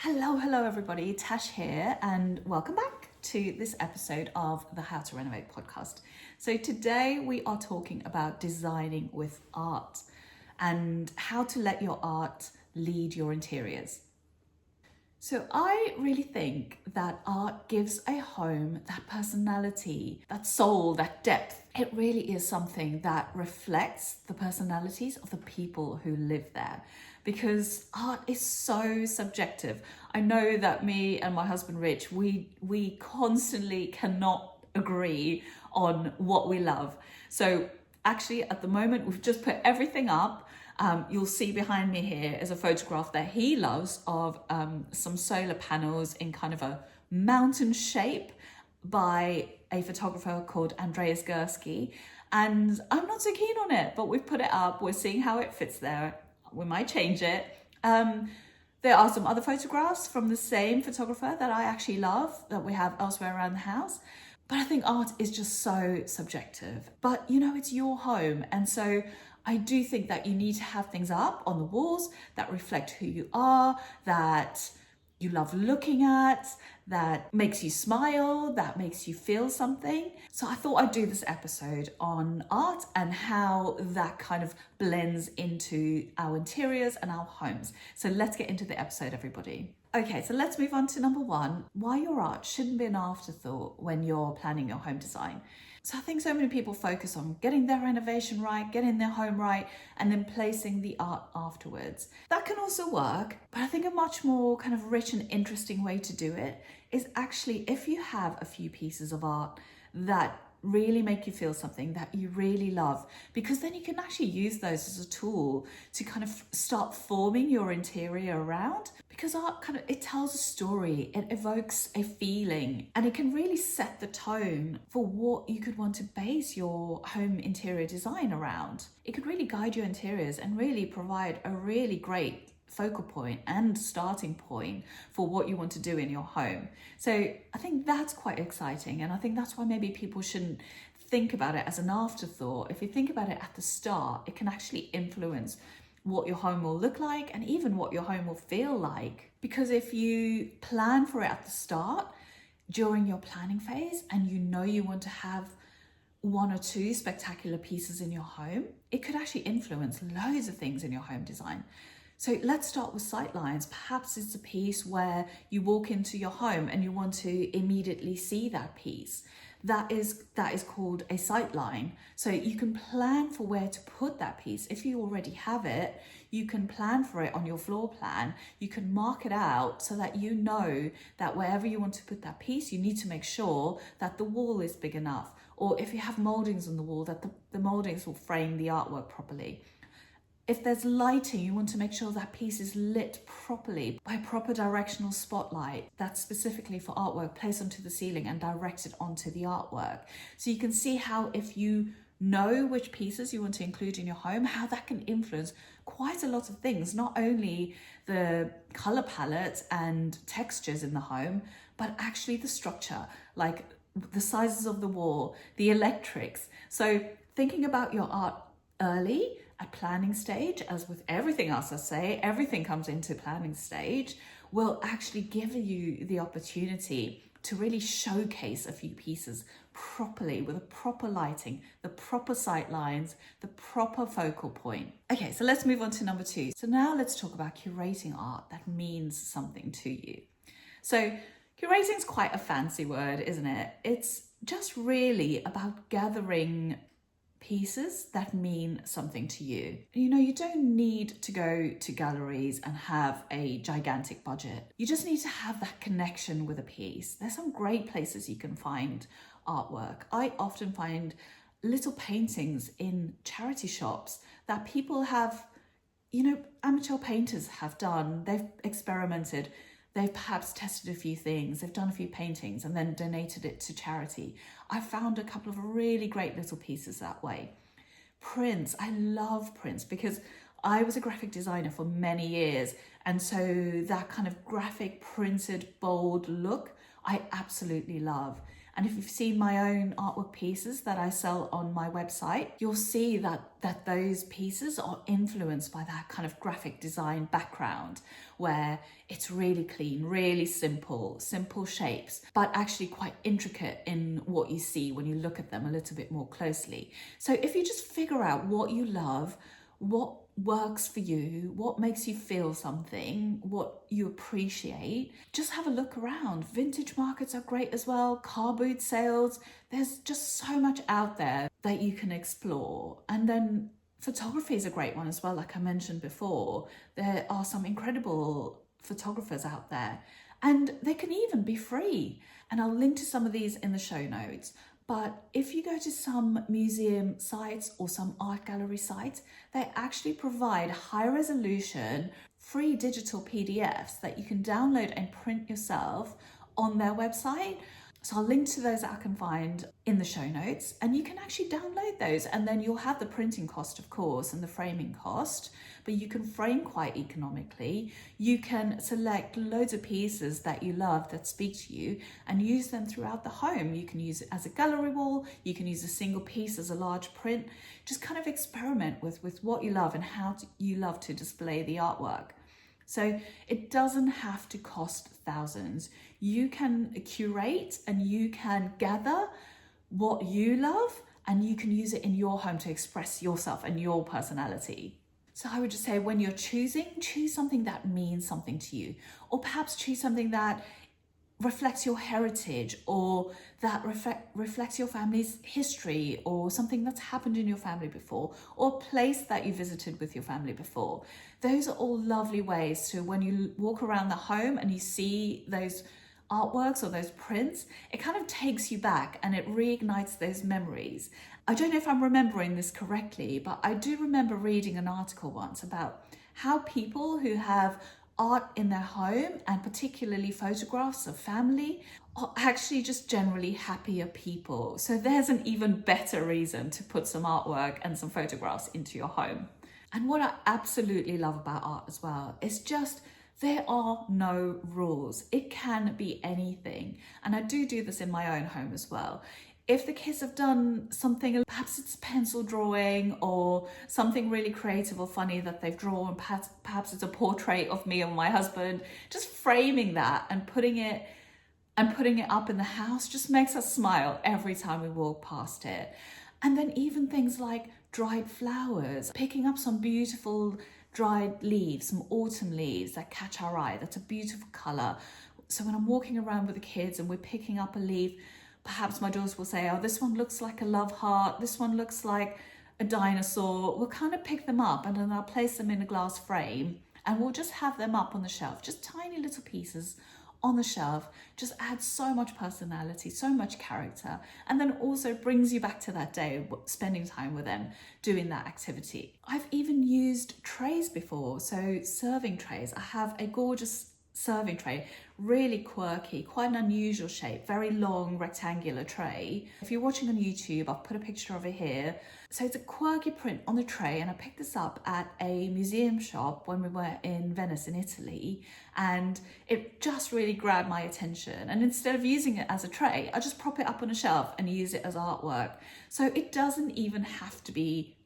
Hello everybody, Tash here and welcome back to this episode of the How to Renovate podcast. So today we are talking about designing with art and how to let your art lead your interiors. So I really think that art gives a home that personality, that soul, that depth. It really is something that reflects the personalities of the people who live there, because art is so subjective. I know that me and my husband Rich, we constantly cannot agree on what we love. So actually at the moment we've just put everything up. You'll see behind me here is a photograph that he loves of some solar panels in kind of a mountain shape by a photographer called Andreas Gursky. And I'm not so keen on it, but we've put it up. We're seeing how it fits there. We might change it. There are some other photographs from the same photographer that I actually love that we have elsewhere around the house. But I think art is just so subjective. But you know, it's your home. And so I do think that you need to have things up on the walls that reflect who you are, that you love looking at, that makes you smile, that makes you feel something. So I thought I'd do this episode on art and how that kind of blends into our interiors and our homes. So let's get into the episode, everybody. Okay, so let's move on to number one, why your art shouldn't be an afterthought when you're planning your home design. So I think so many people focus on getting their renovation right, getting their home right, and then placing the art afterwards. That can also work, but I think a much more kind of rich and interesting way to do it is actually if you have a few pieces of art that really make you feel something that you really love, because then you can actually use those as a tool to kind of start forming your interior around. Because art it tells a story, it evokes a feeling, and it can really set the tone for what you could want to base your home interior design around. It could really guide your interiors and really provide a really great focal point and starting point for what you want to do in your home. So I think that's quite exciting, and I think that's why maybe people shouldn't think about it as an afterthought. If you think about it at the start, it can actually influence what your home will look like and even what your home will feel like. Because if you plan for it at the start, during your planning phase, and you know you want to have one or two spectacular pieces in your home, it could actually influence loads of things in your home design. So let's start with sight lines. Perhaps it's a piece where you walk into your home and you want to immediately see that piece. That is called a sight line. So you can plan for where to put that piece. If you already have it, you can plan for it on your floor plan. You can mark it out so that you know that wherever you want to put that piece, you need to make sure that the wall is big enough. Or if you have moldings on the wall, that the moldings will frame the artwork properly. If there's lighting, you want to make sure that piece is lit properly by proper directional spotlight that's specifically for artwork placed onto the ceiling and directed onto the artwork. So you can see how, if you know which pieces you want to include in your home, how that can influence quite a lot of things, not only the color palette and textures in the home, but actually the structure, like the sizes of the wall, the electrics. So thinking about your art early at planning stage, as with everything else I say, everything comes into planning stage, will actually give you the opportunity to really showcase a few pieces properly with a proper lighting, the proper sight lines, the proper focal point. Okay, so let's move on to number two. So now let's talk about curating art that means something to you. So curating is quite a fancy word, isn't it? It's just really about gathering pieces that mean something to you. You know, you don't need to go to galleries and have a gigantic budget. You just need to have that connection with a piece. There's some great places you can find artwork. I often find little paintings in charity shops that people have, you know, amateur painters have done. They've experimented. They've perhaps tested a few things, they've done a few paintings and then donated it to charity. I found a couple of really great little pieces that way. Prints, I love prints because I was a graphic designer for many years. And so that kind of graphic printed bold look, I absolutely love. And if you've seen my own artwork pieces that I sell on my website, you'll see that those pieces are influenced by that kind of graphic design background, where it's really clean, really simple shapes, but actually quite intricate in what you see when you look at them a little bit more closely. So if you just figure out what you love, what works for you, what makes you feel something, what you appreciate, just have a look around. Vintage markets are great as well, car boot sales. There's just so much out there that you can explore. And then photography is a great one as well. Like I mentioned before, there are some incredible photographers out there, and they can even be free. And I'll link to some of these in the show notes. But if you go to some museum sites or some art gallery sites, they actually provide high resolution, free digital PDFs that you can download and print yourself on their website. So I'll link to those that I can find in the show notes, and you can actually download those, and then you'll have the printing cost, of course, and the framing cost, but you can frame quite economically. You can select loads of pieces that you love that speak to you and use them throughout the home. You can use it as a gallery wall, you can use a single piece as a large print. Just kind of experiment with what you love and how you love to display the artwork. So it doesn't have to cost thousands. You can curate and you can gather what you love, and you can use it in your home to express yourself and your personality. So I would just say, when you're choose something that means something to you, or perhaps choose something that reflects your heritage, or that reflects your family's history, or something that's happened in your family before, or a place that you visited with your family before. Those are all lovely ways to, when you walk around the home and you see those artworks or those prints, it kind of takes you back and it reignites those memories. I don't know if I'm remembering this correctly, but I do remember reading an article once about how people who have art in their home, and particularly photographs of family, are actually just generally happier people. So there's an even better reason to put some artwork and some photographs into your home. And what I absolutely love about art as well is just, there are no rules. It can be anything. And I do this in my own home as well. If the kids have done something, perhaps it's pencil drawing or something really creative or funny that they've drawn, perhaps it's a portrait of me and my husband, just framing that and putting it up in the house just makes us smile every time we walk past it. And then even things like dried flowers, picking up some beautiful dried leaves, some autumn leaves that catch our eye. That's a beautiful colour. So when I'm walking around with the kids and we're picking up a leaf, perhaps my daughters will say, oh, this one looks like a love heart, this one looks like a dinosaur. We'll kind of pick them up and then I'll place them in a glass frame and we'll just have them up on the shelf, just tiny little pieces on the shelf. Just adds so much personality, so much character, and then also brings you back to that day, spending time with them, doing that activity. I've even used trays before, so serving trays. I have a gorgeous serving tray, really quirky, quite an unusual shape, very long rectangular tray. If you're watching on YouTube, I've put a picture of it here. So it's a quirky print on the tray, and I picked this up at a museum shop when we were in Venice in Italy, and it just really grabbed my attention. And instead of using it as a tray, I just prop it up on a shelf and use it as artwork. So it doesn't even have to be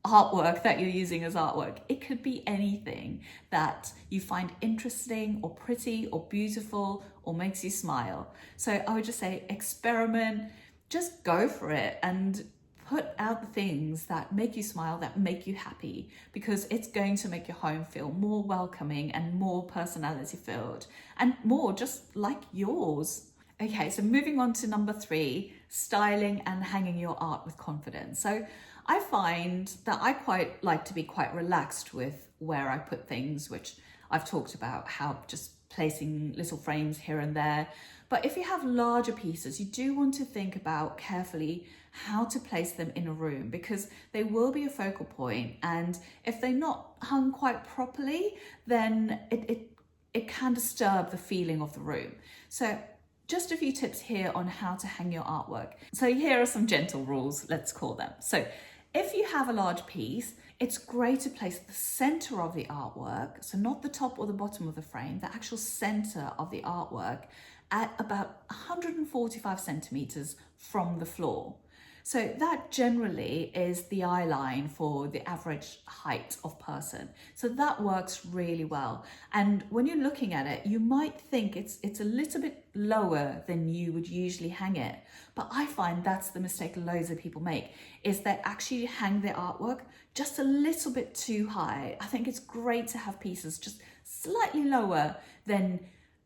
artwork that you're using as artwork. It could be anything that you find interesting or pretty or beautiful or makes you smile. So I would just say, experiment, just go for it and put out the things that make you smile, that make you happy, because it's going to make your home feel more welcoming and more personality filled and more just like yours. Okay, so moving on to number 3, styling and hanging your art with confidence. So I find that I quite like to be quite relaxed with where I put things, which I've talked about, how just placing little frames here and there. But if you have larger pieces, you do want to think about carefully how to place them in a room, because they will be a focal point. And if they're not hung quite properly, then it can disturb the feeling of the room. So just a few tips here on how to hang your artwork. So here are some gentle rules, let's call them. So if you have a large piece, it's great to place the center of the artwork, so not the top or the bottom of the frame, the actual center of the artwork at about 145 centimeters from the floor. So that generally is the eye line for the average height of person. So that works really well. And when you're looking at it, you might think it's a little bit lower than you would usually hang it. But I find that's the mistake loads of people make, is they actually hang their artwork just a little bit too high. I think it's great to have pieces just slightly lower than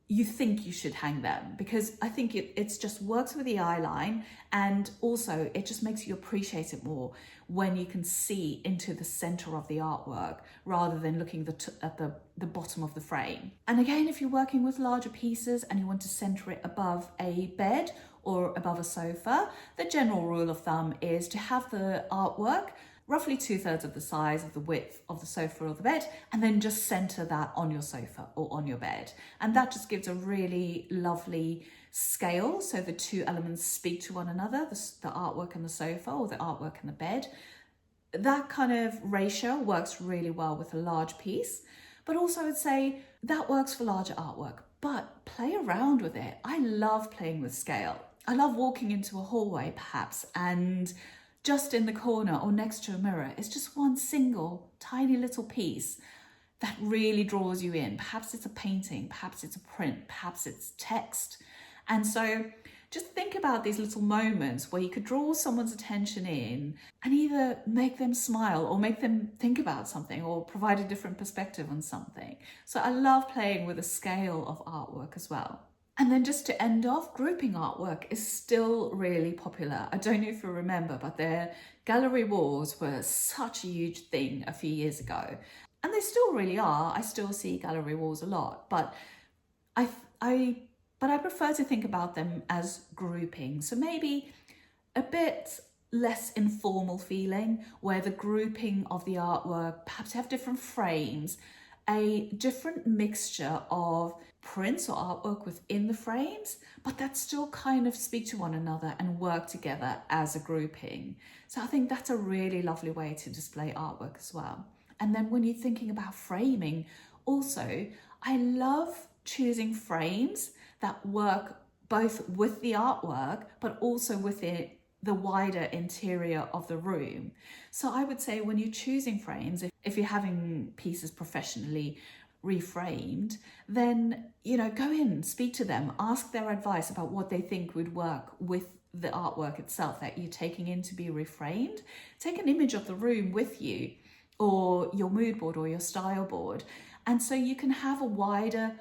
you think you should hang them, because I think it just works with the eye line, and also it just makes you appreciate it more when you can see into the center of the artwork rather than looking at the bottom of the frame. And again, if you're working with larger pieces and you want to center it above a bed or above a sofa, the general rule of thumb is to have the artwork roughly 2/3 of the size of the width of the sofa or the bed, and then just center that on your sofa or on your bed. And that just gives a really lovely scale. So the two elements speak to one another, the artwork and the sofa, or the artwork and the bed. That kind of ratio works really well with a large piece, but also I would say that works for larger artwork, but play around with it. I love playing with scale. I love walking into a hallway perhaps, and just in the corner or next to a mirror is just one single tiny little piece that really draws you in. Perhaps it's a painting, perhaps it's a print, perhaps it's text. And so just think about these little moments where you could draw someone's attention in and either make them smile or make them think about something or provide a different perspective on something. So I love playing with the scale of artwork as well. And then just to end off, grouping artwork is still really popular. I don't know if you remember, but their gallery walls were such a huge thing a few years ago. And they still really are. I still see gallery walls a lot, but I prefer to think about them as grouping. So maybe a bit less informal feeling, where the grouping of the artwork perhaps have different frames, a different mixture of prints or artwork within the frames, but that still kind of speak to one another and work together as a grouping. So I think that's a really lovely way to display artwork as well. And then when you're thinking about framing, also, I love choosing frames that work both with the artwork, but also with the wider interior of the room. So I would say when you're choosing frames, if you're having pieces professionally reframed, then, go in, speak to them, ask their advice about what they think would work with the artwork itself that you're taking in to be reframed. Take an image of the room with you, or your mood board or your style board. And so you can have a wider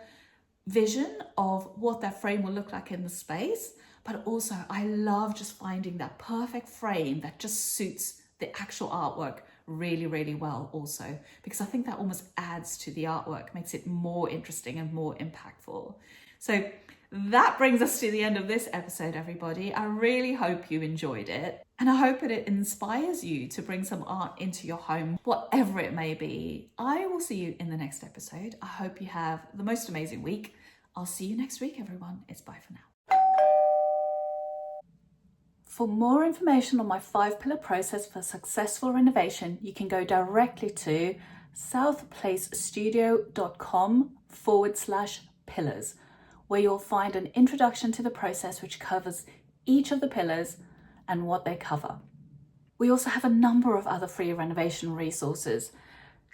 vision of what that frame will look like in the space. But also I love just finding that perfect frame that just suits the actual artwork really, really well also, because I think that almost adds to the artwork, makes it more interesting and more impactful. So that brings us to the end of this episode, everybody. I really hope you enjoyed it, and I hope that it inspires you to bring some art into your home, whatever it may be. I will see you in the next episode. I hope you have the most amazing week. I'll see you next week, everyone. It's bye for now. For more information on my 5-pillar process for successful renovation, you can go directly to southplacestudio.com/pillars, where you'll find an introduction to the process which covers each of the pillars and what they cover. We also have a number of other free renovation resources.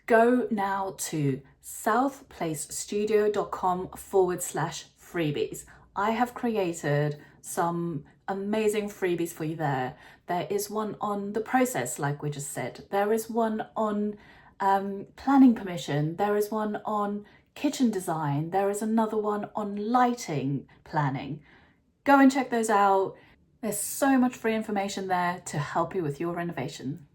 Go now to southplacestudio.com/freebies. I have created some amazing freebies for you there. There is one on the process, like we just said. There is one on planning permission. There is one on kitchen design. There is another one on lighting planning. Go and check those out. There's so much free information there to help you with your renovation.